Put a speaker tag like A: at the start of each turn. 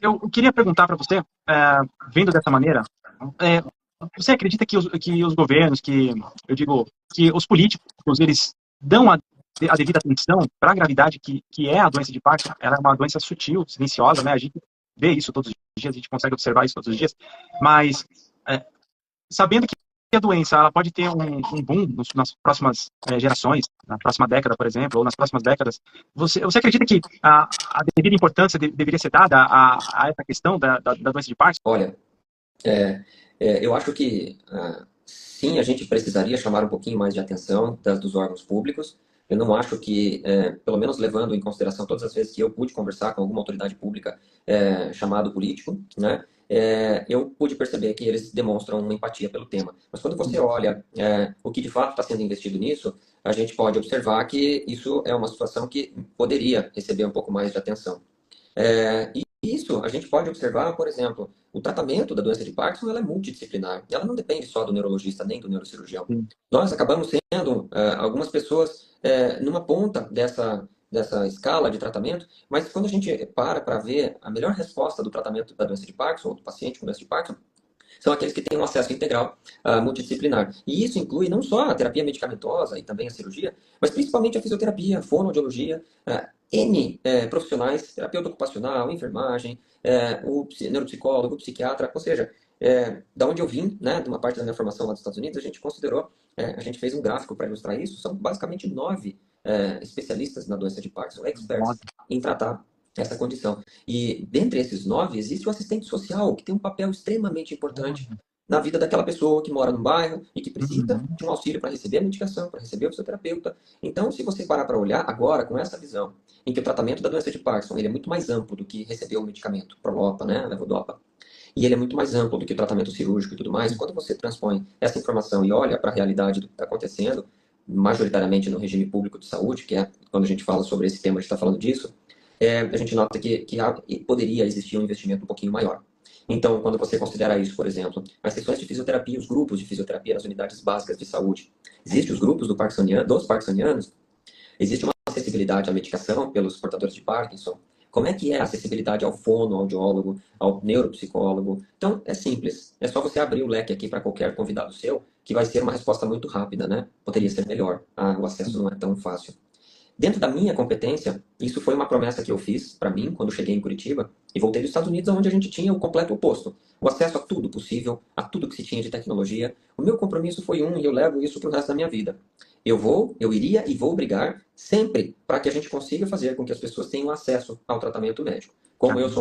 A: Eu queria perguntar para você, vendo dessa maneira, é, você acredita que os governos, eu digo, que os políticos, eles dão a devida atenção para a gravidade que é a doença de Parkinson? Ela é uma doença sutil, silenciosa, né? A gente vê isso todos os dias, a gente consegue observar isso todos os dias, mas é, sabendo que a doença ela pode ter um boom nas próximas gerações, na próxima década, por exemplo, ou nas próximas décadas, você acredita que a devida importância deveria ser dada a essa questão da doença de Parkinson?
B: Olha, eu acho que sim, a gente precisaria chamar um pouquinho mais de atenção dos órgãos públicos. Eu não acho que, pelo menos levando em consideração todas as vezes que eu pude conversar com alguma autoridade pública chamado político, né, eu pude perceber que eles demonstram uma empatia pelo tema. Mas quando você olha o que de fato está sendo investido nisso, a gente pode observar que isso é uma situação que poderia receber um pouco mais de atenção. E isso a gente pode observar, por exemplo, o tratamento da doença de Parkinson ela é multidisciplinar. Ela não depende só do neurologista nem do neurocirurgião.
A: Sim.
B: Nós acabamos sendo algumas pessoas numa ponta dessa escala de tratamento, mas quando a gente para ver a melhor resposta do tratamento da doença de Parkinson, ou do paciente com doença de Parkinson, são aqueles que têm um acesso integral multidisciplinar. E isso inclui não só a terapia medicamentosa e também a cirurgia, mas principalmente a fisioterapia, a fonoaudiologia, N profissionais, terapeuta ocupacional, enfermagem, o neuropsicólogo, o psiquiatra, ou seja, da onde eu vim, né, de uma parte da minha formação lá dos Estados Unidos, a gente considerou, a gente fez um gráfico para ilustrar isso, são basicamente 9 especialistas na doença de Parkinson, experts em tratar essa condição. E dentre esses 9, existe o assistente social, que tem um papel extremamente importante na vida daquela pessoa que mora no bairro e que precisa
A: Uhum.
B: de um auxílio para receber a medicação, para receber o fisioterapeuta. Então, se você parar para olhar agora com essa visão, em que o tratamento da doença de Parkinson ele é muito mais amplo do que receber o medicamento, Prolopa, né, levodopa, e ele é muito mais amplo do que o tratamento cirúrgico e tudo mais, quando você transpõe essa informação e olha para a realidade do que está acontecendo, majoritariamente no regime público de saúde, que é quando a gente fala sobre esse tema, a gente está falando disso, a gente nota que poderia existir um investimento um pouquinho maior. Então, quando você considera isso, por exemplo, as sessões de fisioterapia, os grupos de fisioterapia nas unidades básicas de saúde, existem os grupos dos parkinsonianos, existe uma acessibilidade à medicação pelos portadores de Parkinson. Como é que é a acessibilidade ao fonoaudiólogo, ao neuropsicólogo? Então, é simples. É só você abrir o leque aqui para qualquer convidado seu, que vai ser uma resposta muito rápida, né? Poderia ser melhor. O acesso não é tão fácil. Dentro da minha competência, isso foi uma promessa que eu fiz para mim quando cheguei em Curitiba e voltei dos Estados Unidos, onde a gente tinha o completo oposto. O acesso a tudo possível, a tudo que se tinha de tecnologia. O meu compromisso foi e eu levo isso para o resto da minha vida. Eu iria e vou brigar sempre para que a gente consiga fazer com que as pessoas tenham acesso ao tratamento médico. Como eu sou